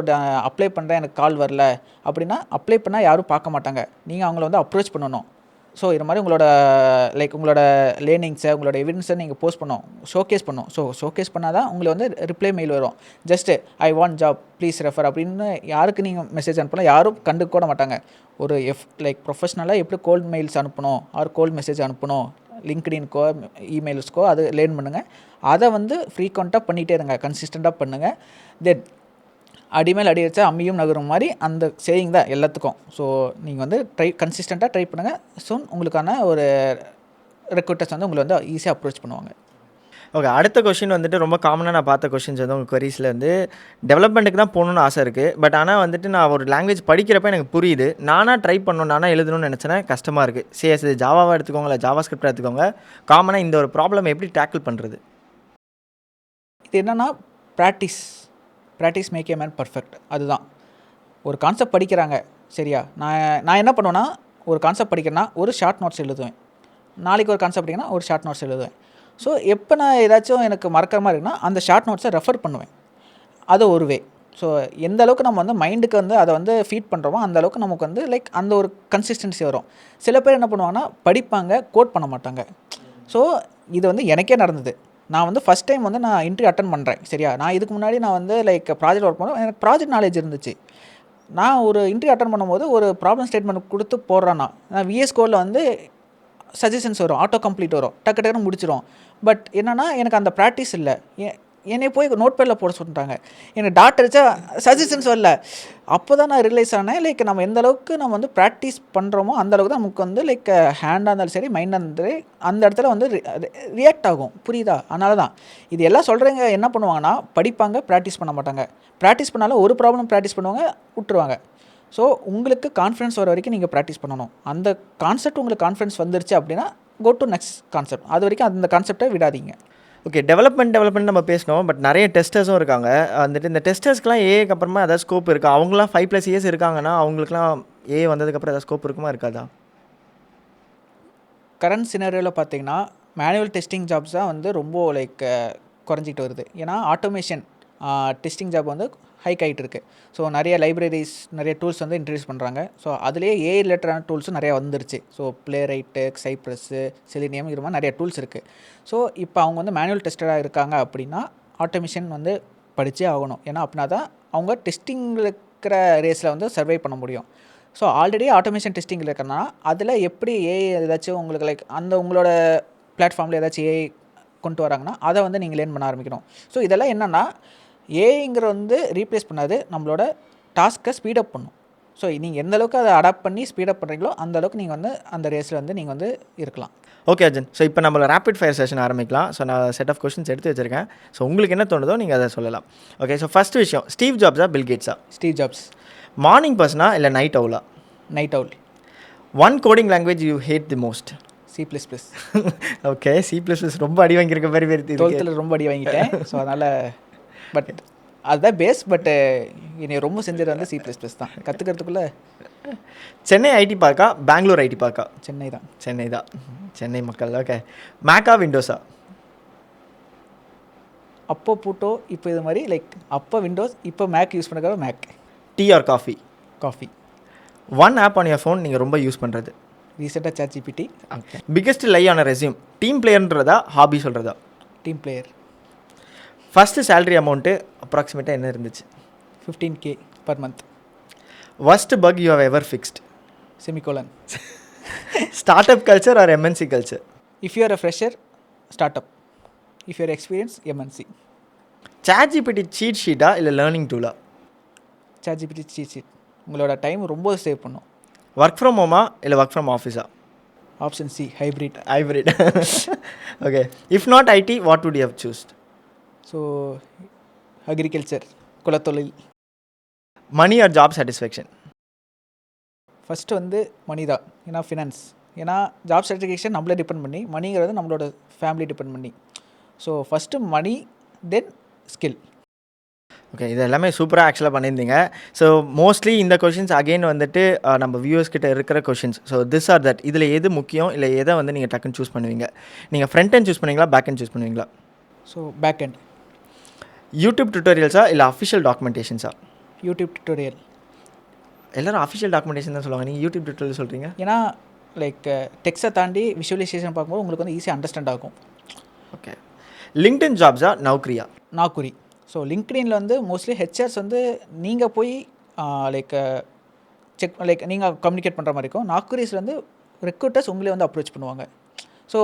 அப்ளை பண்ணுறேன் எனக்கு கால் வரல அப்படின்னா, அப்ளை பண்ணால் யாரும் பார்க்க மாட்டாங்க. நீங்கள் அவங்கள வந்து அப்ரோச் பண்ணணும். ஸோ இது மாதிரி உங்களோட உங்களோட லேர்னிங்ஸை உங்களோட எவிடன்ஸை நீங்கள் போஸ்ட் பண்ணணும், ஷோகேஸ் பண்ணணும். ஸோ ஷோகேஸ் பண்ணால் தான் உங்களுக்கு வந்து ரிப்ளை மெயில் வரும். Just I want job please refer அப்படின்னு யாருக்கு நீங்கள் மெசேஜ் அனுப்பலாம், யாரும் கண்டுக்க கூட மாட்டாங்க. ஒரு ப்ரொஃபஷ்னலாக எப்படி கோல்ட் மெயில்ஸ் அனுப்பணும் ஆர் கோல்ட் மெசேஜ் அனுப்பணும் லிங்க்டின்க்கோ இமெயில்ஸ்க்கோ அது லேர்ன் பண்ணுங்கள். அதை வந்து ஃப்ரீக்வெண்ட்டாக பண்ணிகிட்டே இருங்க, கன்சிஸ்டண்ட்டாக பண்ணுங்கள். தென் அடிமேல் அடி வச்சா அம்மியும் நகரும் மாதிரி அந்த சேயிங் தான் எல்லாத்துக்கும். ஸோ நீங்கள் வந்து கன்சிஸ்டண்ட்டாக ட்ரை பண்ணுங்கள். சூன் உங்களுக்கான ஒரு ரெக்ரூட்டர்ஸ் வந்து உங்களை வந்து ஈஸியாக அப்ரோச் பண்ணுவாங்க. ஓகே, அடுத்த கொஷின் வந்துட்டு ரொம்ப காமனாக நான் பார்த்த கொஷின்ஸ் வந்து உங்கள் queriesல வந்து டெவலப்மெண்ட்டுக்கு தான் போகணுன்னு ஆசை இருக்குது. பட் ஆனால் வந்துட்டு நான் ஒரு லாங்குவேஜ் படிக்கிறப்ப எனக்கு புரியுது, நானாக ட்ரை பண்ணணும் நானாக எழுதணும்னு நினச்சேன்னா கஷ்டமாக இருக்குது. சிஎஸ் ஜாவாவாக எடுத்துக்கோங்க, இல்லை ஜாவா ஸ்கிரிப்டாக எடுத்துக்கோங்க, காமனாக இந்த ஒரு ப்ராப்ளம் எப்படி டேக்கிள் பண்ணுறது? இது என்னென்னா practice make a man perfect. அதுதான் ஒரு கான்செப்ட் படிக்கிறாங்க சரியா. நான் என்ன பண்ணுவேன்னா, ஒரு கான்செப்ட் படிக்கிறேன்னா ஒரு ஷார்ட் நோட்ஸ் எழுதுவேன். நாளைக்கு ஒரு கான்செப்ட் படிக்கிறேன்னா ஒரு ஷார்ட் நோட்ஸ் எழுதுவேன். ஸோ எப்போ நான் ஏதாச்சும் எனக்கு மறக்கிற மாதிரி இருக்குன்னா அந்த ஷார்ட் நோட்ஸை ரெஃபர் பண்ணுவேன். அது ஒரு வே. ஸோ எந்த அளவுக்கு நம்ம வந்து மைண்டுக்கு வந்து அதை வந்து ஃபீட் பண்ணுறோமோ அந்த அளவுக்கு நமக்கு வந்து அந்த ஒரு கன்சிஸ்டன்சி வரும். சில பேர் என்ன பண்ணுவாங்கன்னா படிப்பாங்க, கோட் பண்ண மாட்டாங்க. ஸோ இது வந்து எனக்கே நடந்தது. நான் வந்து ஃபஸ்ட் டைம் வந்து நான் இன்டர்வியூ அட்டன் பண்ணுறேன் சரியா. நான் இதுக்கு முன்னாடி நான் வந்து ப்ராஜெக்ட் ஒர்க் பண்ணுவேன், எனக்கு ப்ராஜெக்ட் நாலேஜ் இருந்துச்சு. நான் ஒரு இன்டர்வியூ அட்டன் பண்ணும்போது ஒரு ப்ராப்ளம் ஸ்டேட்மெண்ட் கொடுத்து போடுறேன்னா நான் விஎஸ் கோடில் வந்து சஜஷன்ஸ் வரும், ஆட்டோ கம்ப்ளீட் வரும், டக்குன்னு முடிச்சிடும். பட் என்னென்னா எனக்கு அந்த ப்ராக்டிஸ் இல்லை. என்னை போய் நோட் பேடில் போட சொல்லிட்டாங்க, எனக்கு டாட் அடித்தா சஜஷன்ஸ் வரல. அப்போ தான் நான் ரியலைஸ் ஆனேன் நம்ம எந்த அளவுக்கு நம்ம வந்து ப்ராக்டிஸ் பண்ணுறோமோ அந்த அளவுக்கு தான் நமக்கு வந்து ஹேண்டாக இருந்தாலும் சரி மைண்டாக இருந்தாலும் அந்த இடத்துல வந்து ரியாக்ட் ஆகும். புரியுதா? அதனால தான் இது எல்லாம் சொல்கிறவங்க என்ன பண்ணுவாங்கன்னா படிப்பாங்க, ப்ராக்டிஸ் பண்ண மாட்டாங்க. ப்ராக்டிஸ் பண்ணாலும் ஒரு ப்ராப்ளம் ப்ராக்டிஸ் பண்ணுவாங்க, விட்டுருவாங்க. ஸோ உங்களுக்கு கான்ஃபிடன்ஸ் வர வரைக்கும் நீங்கள் ப்ராக்டிஸ் பண்ணணும். அந்த கான்செப்ட் உங்களுக்கு கான்ஃபிடன்ஸ் வந்துருச்சு அப்படின்னா கோ டு நெக்ஸ்ட் கான்செப்ட். அது வரைக்கும் அந்த கான்செப்டை விடாதீங்க. ஓகே, டெவலப்மெண்ட் நம்ம பேசினோம். பட் நிறைய டெஸ்டர்ஸும் இருக்காங்க. வந்துட்டு இந்த டெஸ்டர்ஸ்க்குலாம் ஏக்கு அப்புறமா ஏதாவது ஸ்கோப் இருக்கா? அவங்களாம் 5+ இயர்ஸ் இருக்காங்கன்னா அவங்களுக்குலாம் வந்ததுக்கப்புறம் ஏதாவது ஸ்கோப் இருக்குமா இருக்காதா? கரண்ட் சினாரியோவில் பார்த்தீங்கன்னா மேனுவல் டெஸ்டிங் ஜாப்ஸ் தான் வந்து ரொம்ப குறைஞ்சிக்கிட்டு வருது. ஏன்னா ஆட்டோமேஷன் டெஸ்டிங் ஜாப் வந்து ஹைக் ஆகிட்டு இருக்குது. ஸோ நிறைய லைப்ரரிஸ் நிறைய டூல்ஸ் வந்து இன்ட்ரடியூஸ் பண்ணுறாங்க. ஸோ அதுலேயே ஏஐ ரிலேட்டடான டூல்ஸும் நிறையா வந்துருச்சு. ஸோ ப்ளேரைட்டு, சைப்ரஸ்ஸு, செலினியம் இது மாதிரி நிறைய டூல்ஸ் இருக்குது. ஸோ இப்போ அவங்க வந்து மேனுவல் டெஸ்டராக இருக்காங்க அப்படின்னா ஆட்டோமேஷன் வந்து படித்தே ஆகணும். ஏன்னா அப்படின்னா தான் அவங்க டெஸ்டிங்கில் இருக்கிற ரேஸில் வந்து சர்வை பண்ண முடியும். ஸோ ஆல்ரெடி ஆட்டோமேஷன் டெஸ்டிங்கில் இருக்கிறனா அதில் எப்படி ஏஐ ஏதாச்சும் உங்களுக்கு அந்த உங்களோட பிளாட்ஃபார்மில் ஏதாச்சும் ஏஐ கொண்டு வராங்கன்னா அதை வந்து நீங்கள் லேர்ன் பண்ண ஆரம்பிக்கணும். ஸோ இதெல்லாம் என்னென்னா ஏஐங்கிற வந்து ரீப்ளேஸ் பண்ணாது, நம்மளோட டாஸ்க்கை ஸ்பீடப் பண்ணும். ஸோ நீங்கள் எந்த அளவுக்கு அதை அடாப்ட் பண்ணி ஸ்பீடப் பண்ணுறீங்களோ அந்த அளவுக்கு நீங்கள் வந்து அந்த ரேஸில் வந்து நீங்கள் வந்து இருக்கலாம். ஓகே அர்ஜுன், ஸோ இப்போ நம்மள ரேபிட் ஃபயர் செஷன் ஆரம்பிக்கலாம். ஸோ நான் செட் ஆஃப் கொஸ்டின்ஸ் எடுத்து வச்சுருக்கேன். ஸோ உங்களுக்கு என்ன தோணுதோ நீங்கள் அதை சொல்லலாம். ஓகே, ஸோ ஃபஸ்ட் விஷயம், ஸ்டீவ் ஜாப்ஸா பில் கேட்ஸா? Steve Jobs. மார்னிங் பர்சனா இல்லை நைட் அவுலா? Night owl. One coding language you hate the most? C++. Okay, C++ ரொம்ப அடி வாங்கியிருக்க மாதிரி பேர் 12th ரொம்ப அடி வாங்கிட்டேன். ஸோ அதனால் பட் அதுதான் பேஸ். பட்டு என்னை ரொம்ப செஞ்சது வந்து C++ தான் கற்றுக்கிறதுக்குள்ளே. சென்னை ஐடி பார்க்கா பெங்களூர் ஐடி பார்க்கா? சென்னை தான். சென்னை மக்கள். ஓகே, மேக்கா விண்டோஸா? அப்போ பூட்டோ இப்போ இது மாதிரி அப்போ விண்டோஸ் இப்போ மேக் யூஸ் பண்ணுற Mac. Tea or coffee? Coffee. One app on your phone நீங்கள் ரொம்ப யூஸ் பண்ணுறது? ரீசெண்டாக ChatGPT. Okay, biggest lie on resume team பிளேயர்ன்றதா ஹாபி சொல்கிறதா? Team player. First salary amount அப்ராக்சிமேட்டாக என்ன இருந்துச்சு? 15K per month. worst bug you have ever fixed? Semicolon. Startup culture or MNC culture? If you are a fresher, startup. If you are experienced, MNC. ChatGPT cheat sheet இல்லை லேர்னிங் டூலா? ChatGPT cheat sheet. உங்களோட டைம் ரொம்ப சேவ் பண்ணும். ஒர்க் ஃப்ரம் ஹோமா இல்லை ஒர்க் ஃப்ரம் ஆஃபீஸா? Option C, hybrid. Okay, if not IT what would you have choosed? So agriculture, குலத்தொழில். Money or job satisfaction? First வந்து மணி தான். ஏன்னா ஃபினான்ஸ் ஏன்னா ஜாப் சாட்டிஸ்ஃபேக்ஷன் நம்மளே டிபெண்ட் பண்ணி, மணிங்கிறது நம்மளோட ஃபேமிலி டிபெண்ட் பண்ணி. So first money, then skill. Okay, இது எல்லாமே சூப்பராக ஆக்சுவலாக பண்ணியிருந்தீங்க. ஸோ மோஸ்ட்லி இந்த கொஷின்ஸ் அகெயின் வந்துட்டு நம்ம வியூவர்ஸ் கிட்ட இருக்கிற questions. So this are that, இதில் எது முக்கியம், இல்லை எதை வந்து நீங்கள் டக்குன்னு சூஸ் பண்ணுவீங்க? நீங்கள் ஃப்ரண்ட் end சூஸ் பண்ணுவீங்களா, பேக் end சூஸ் பண்ணுவீங்களா? So back end. யூடியூப் டுட்டோரியல்ஸா இல்லை அஃபிஷியல் டாக்குமெண்டேஷன்ஸா? YouTube tutorial. எல்லாரும் அஃபிஷியல் டாக்குமெண்டேஷன் தான் சொல்லுவாங்க, நீங்கள் யூடியூப் டுட்டோரியல் சொல்கிறீங்க. ஏன்னா லைக் டெக்ஸ்ட்டை தாண்டி விஷுவலைசேஷன் பார்க்கும்போது உங்களுக்கு வந்து ஈஸியாக அண்டர்ஸ்டாண்ட் ஆகும். ஓகே, லிங்க்டின் ஜாப்ஸா நௌக்ரியா? நாக்குரி. ஸோ லிங்க்டின்ல வந்து மோஸ்ட்லி ஹெச்ஆர்ஸ் வந்து நீங்கள் போய் லைக் செக் லைக் நீங்கள் கம்யூனிகேட் பண்ணுற மாதிரி இருக்கும். நாக்குரிஸில் வந்து ரெக்ரூட்டர்ஸ் உங்களே வந்து அப்ரோச் பண்ணுவாங்க. So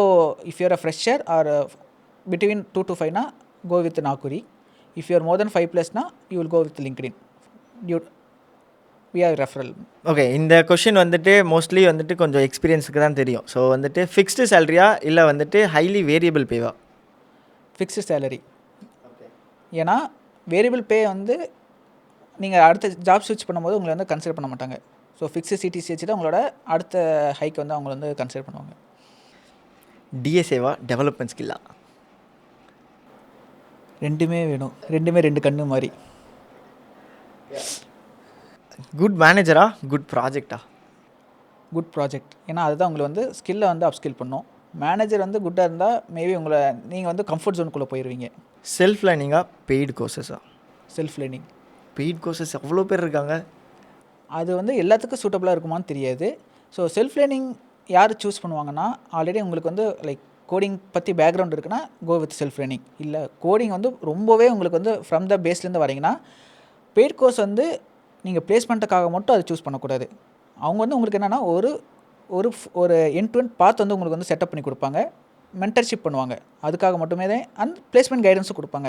if you are a fresher or between 2 to 5 go with Naukri. If you are more then 5+ you will go with LinkedIn. We are referral. Okay, இந்த கொஷின் வந்துட்டு மோஸ்ட்லி வந்துட்டு கொஞ்சம் எக்ஸ்பீரியன்ஸுக்கு தான் தெரியும். ஸோ வந்துட்டு ஃபிக்ஸ்டு சேலரியா இல்லை வந்துட்டு ஹைலி வேரியபிள் பேவா? Fixed salary. ஏன்னா வேரியபிள் பே வந்து நீங்கள் அடுத்த ஜாப் ஸ்விட்ச் பண்ணும்போது உங்களை வந்து கன்சிடர் பண்ண மாட்டாங்க. ஸோ ஃபிக்ஸ்டு சிடிசி வச்சு தான் உங்களோட அடுத்த ஹைக் வந்து அவங்க வந்து கன்சிடர் பண்ணுவாங்க. டிஎஸ்ஏவா டெவலப்மெண்ட் ஸ்கில்லா? ரெண்டுமே வேணும். ரெண்டுமே 2 கண்ணு மாதிரி. குட் மேனேஜரா குட் ப்ராஜெக்டா? Good project. ஏன்னா அதுதான் உங்களை வந்து ஸ்கில்லை வந்து அப்ஸ்கில் பண்ணும். மேனேஜர் வந்து குட்டாக இருந்தால் மேபி உங்களை நீங்கள் வந்து கம்ஃபர்ட் ஜோனுக்குள்ளே போயிடுவீங்க. செல்ஃப் லேர்னிங்கா பெய்டு கோர்சஸா? Self learning. பெய்ட் கோர்சஸ் அவ்வளோ பேர் இருக்காங்க. அது வந்து எல்லாத்துக்கும் சூட்டபுளாக இருக்குமான்னு தெரியாது. ஸோ செல்ஃப் லேர்னிங் யார் சூஸ் பண்ணுவாங்கன்னா, ஆல்ரெடி உங்களுக்கு வந்து லைக் கோடிங் பற்றி பேக்ரவுண்ட் இருக்குன்னா கோ வித் செல்ஃப் லேர்னிங். இல்லை கோடிங் வந்து ரொம்பவே உங்களுக்கு வந்து ஃப்ரம் த பேஸ்லேருந்து வரீங்கன்னா பெய்ட் கோர்ஸ் வந்து நீங்கள் பிளேஸ்மெண்ட்டுக்காக மட்டும் அதை சூஸ் பண்ணக்கூடாது. அவங்க வந்து உங்களுக்கு என்னென்னா ஒரு ஒரு ஒரு எண்ட் டு எண்ட் பார்த்து வந்து உங்களுக்கு வந்து செட்டப் பண்ணி கொடுப்பாங்க, மென்டர்ஷிப் பண்ணுவாங்க. அதுக்காக மட்டுமே தான் அந்த பிளேஸ்மெண்ட் கைடன்ஸும் கொடுப்பாங்க.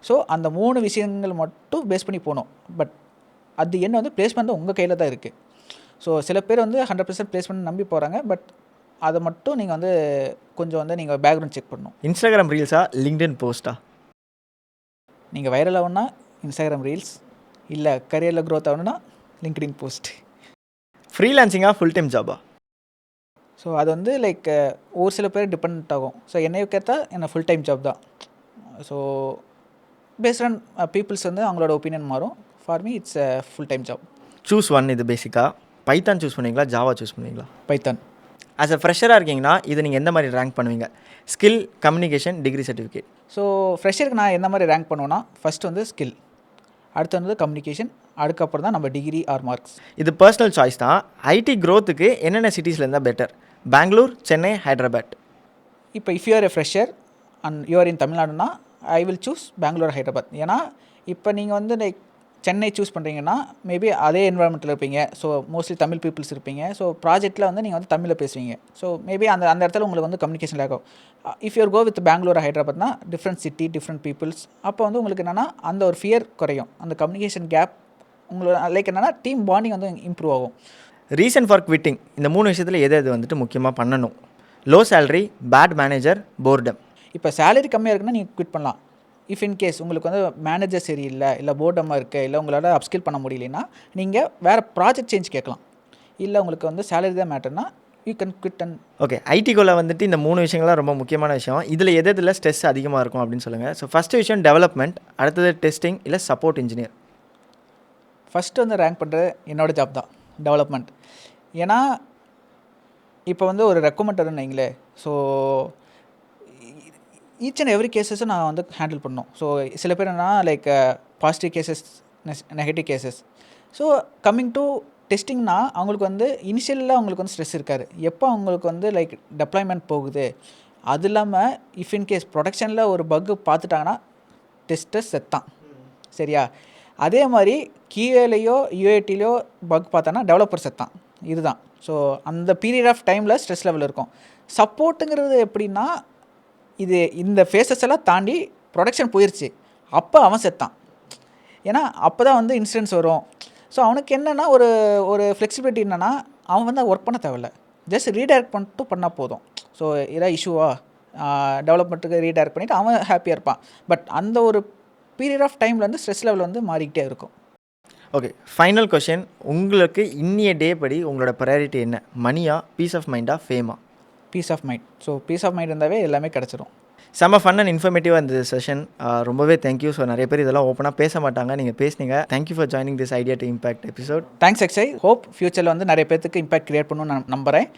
ஸோ அந்த 3 விஷயங்கள் மட்டும் பேஸ் பண்ணி போகணும். பட் அது என்ன வந்து பிளேஸ்மெண்ட் உங்கள் கையில் தான் இருக்குது. ஸோ சில பேர் வந்து 100% பிளேஸ்மெண்ட் நம்பி போகிறாங்க. பட் அதை மட்டும் நீங்கள் வந்து கொஞ்சம் வந்து நீங்கள் பேக்ரவுண்ட் செக் பண்ணணும். இன்ஸ்டாகிராம் ரீல்ஸா லிங்க்டின் போஸ்ட்டா? நீங்கள் வைரல் ஆகணும்னா இன்ஸ்டாகிராம் ரீல்ஸ், இல்லை கரியரில் க்ரோத் ஆகணும்னா லிங்க்டின் போஸ்ட். ஃப்ரீலான்சிங்கா ஃபுல் டைம் ஜாபா? ஸோ அது வந்து லைக் ஒரு சில பேர் டிபெண்ட் ஆகும். ஸோ என்னைய கேட்டால் என்ன ஃபுல் டைம் ஜாப் தான். ஸோ பேஸ்ட் ஆன் பீப்புள்ஸ் வந்து அவங்களோட ஒப்பீனியன் மாறும். For me it's full time job. Choose one. இது பேசிக்காக பைத்தான் சூஸ் பண்ணுவீங்களா, ஜாவா சூஸ் பண்ணுவீங்களா? பைத்தான். ஆஸ் அ ஃப்ரெஷராக இருக்கீங்கன்னா இது நீங்கள் எந்த மாதிரி ரேங்க் பண்ணுவீங்க? Skill, communication, degree certificate. So ஃப்ரெஷருக்கு நான் எந்த மாதிரி ரேங்க் பண்ணுவேன்னா, ஃபஸ்ட் வந்து ஸ்கில், அடுத்து வந்து கம்யூனிகேஷன், அதுக்கப்புறம் தான் நம்ம டிகிரி ஆர் மார்க்ஸ். இது பர்சனல் சாய்ஸ் தான். ஐடி க்ரோத்துக்கு என்னென்ன சிட்டிஸில் இருந்தால் பெட்டர்? பெங்களூர், சென்னை, ஹைதராபாத். இப்போ if you are a fresher and you are in தமிழ்நாடுனா I will choose Bangalore, Hyderabad. ஏன்னா இப்போ நீங்கள் வந்து லைக் சென்னை சூஸ் பண்ணுறீங்கன்னா மேபி அதே என்வரான்மெண்ட்டில் இருப்பீங்க. ஸோ மோஸ்ட்லி தமிழ் பீப்புள்ஸ் இருப்பீங்க. ஸோ ப்ராஜெக்ட்டில் வந்து நீங்கள் வந்து தமிழில் பேசுவீங்க. ஸோ மேபி அந்த அந்த இடத்துல உங்களுக்கு வந்து கம்யூனிகேஷன் லேக் ஆகும். If your go with Bangalore, ஹைதராபாத்னா டிஃப்ரெண்ட் சிட்டி, டிஃப்ரெண்ட் பீப்புள்ஸ். அப்போ வந்து உங்களுக்கு என்னென்னா அந்த ஒரு ஃபியர் குறையும். அந்த கம்யூனிகேஷன் கேப் உங்களோட லைக் என்னென்னா டீம் பாண்டிங் வந்து இம்ப்ரூவ் ஆகும். ரீசன் ஃபார் குவிட்டிங், இந்த 3 விஷயத்தில் எது எது வந்துட்டு முக்கியமாக பண்ணணும்? Low salary, bad manager, boredom. இப்போ சேலரி கம்மியாக இருக்குன்னா நீங்கள் குவிட் பண்ணலாம். இஃப் இன்கேஸ் உங்களுக்கு வந்து மேனேஜர் சரியில்லை, இல்லை போர்டமாக இருக்குது, இல்லை உங்களால் அப்ஸ்கில் பண்ண முடியலன்னா நீங்கள் வேறு ப்ராஜெக்ட் சேஞ்ச் கேட்கலாம். இல்லை உங்களுக்கு வந்து சேலரி தான் மேட்டர்னா you can quit. And okay, ஐடிக்குள்ளே வந்துட்டு இந்த 3 விஷயங்கள்லாம் ரொம்ப முக்கியமான விஷயம். இதில் எது எதில் ஸ்ட்ரெஸ் அதிகமாக இருக்கும் அப்படின்னு சொல்லுங்கள். ஸோ ஃபஸ்ட்டு விஷயம் டெவலப்மெண்ட், அடுத்தது டெஸ்டிங் இல்லை சப்போர்ட் இன்ஜினியர். ஃபஸ்ட்டு வந்து ரேங்க் பண்ணுறது என்னோடய ஜாப் தான், டெவலப்மெண்ட். ஏன்னா இப்போ வந்து ஒரு ரெக்கமெண்டர்னு வைங்களே. ஸோ ஈச் அண்ட் எவ்ரி கேசஸும் நான் வந்து ஹேண்டில் பண்ணணும். ஸோ சில பேர் என்ன like positive cases, negative cases. So coming to டெஸ்டிங்னா அவங்களுக்கு வந்து இனிஷியலில் அவங்களுக்கு வந்து ஸ்ட்ரெஸ் இருக்காது. எப்போ அவங்களுக்கு வந்து லைக் டெப்ளாய்மெண்ட் போகுது, அது இல்லாமல் இஃப் இன்கேஸ் ப்ரொடக்ஷனில் ஒரு பக்கு பார்த்துட்டாங்கன்னா டெஸ்டர்ஸ் செத்தான். சரியா? அதே மாதிரி கியூஏலையோ யூஏடிலையோ பக் பார்த்தானா டெவலப்பர் செத்தான். இதுதான். ஸோ அந்த பீரியட் ஆஃப் டைமில் ஸ்ட்ரெஸ் லெவல் இருக்கும். சப்போர்ட்டுங்கிறது எப்படின்னா, இது இந்த ஃபேஸஸ் எல்லாம் தாண்டி ப்ரொடக்ஷன் போயிடுச்சு, அப்போ அவன் செத்தான். ஏன்னா அப்போ தான் வந்து இன்சிடென்ட்ஸ் வரும். ஸோ அவனுக்கு என்னென்னா ஒரு ஒரு ஃப்ளெக்சிபிலிட்டி என்னென்னா, அவன் வந்து ஒர்க் பண்ண தேவையில்ல, ஜஸ்ட் ரீடைரக்ட் பண்ணிட்டு பண்ணால் போதும். ஸோ ஏதாவது இஷ்யூவா டெவலப்மெண்ட்டுக்கு ரீடைரக்ட் பண்ணிவிட்டு அவன் ஹாப்பியாக இருப்பான். பட் அந்த ஒரு பீரியட் ஆஃப் டைமில் வந்து ஸ்ட்ரெஸ் லெவல் வந்து மாறிக்கிட்டே இருக்கும். Okay, final question. உங்களுக்கு இன்னிய டே படி உங்களோட ப்ரையாரிட்டி என்ன? மணியா, பீஸ் ஆஃப் மைண்டா, ஃபேமா? Peace of mind. So peace of mind இருந்தாவே எல்லாமே கிடச்சிரும். செம்ம ஃபன் அண்ட் இன்ஃபர்மேட்டிவாக இருந்தது செஷன். ரொம்பவே தேங்க்யூ. ஸோ நிறைய பேர் இதெல்லாம் ஓப்பனாக பேச மாட்டாங்க, நீங்கள் பேசுனீங்க. Thank you for joining this idea to impact episode. Thanks Akshay. Hope ஃப்யூச்சரில் வந்து நிறைய பேர்த்துக்கு இம்பாக்ட் கிரியேட் பண்ணணும்னு நான் நம்புகிறேன்.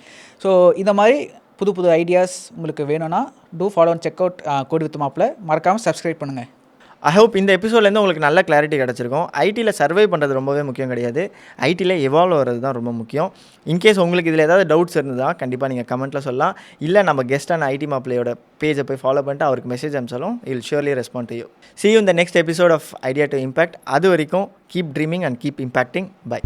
ஸோ இந்த மாதிரி புது புது ஐடியாஸ் உங்களுக்கு வேணும்னா to follow and check out கோடி வித் மாப்பிள. மறக்காமல் சப்ஸ்கிரைப் பண்ணுங்கள். ஐ ஹோப் இந்த எபிசோட்லேருந்து உங்களுக்கு நல்ல கிளாரிட்டி கிடச்சிருக்கும். ஐடியில் சர்வை பண்ணுறது ரொம்பவே முக்கியம் கிடையாது, ஐடியில் எவால்வ் வர்றது தான் ரொம்ப முக்கியம். இன்கேஸ் உங்களுக்கு இதில் ஏதாவது டவுட்ஸ் இருந்ததுன்னா கண்டிப்பாக நீங்கள் கமெண்ட்டில் சொல்லலாம். இல்லை நம்ம கெஸ்டான ஐடி மாப்பிளையோட பேஜை போய் ஃபாலோ பண்ணிட்டு அவருக்கு மெசேஜ் அனுப்பிச்சாலும் he'll surely respond to you. See you in the next episode of Idea to Impact. அது வரைக்கும் keep dreaming and keep impacting. Bye.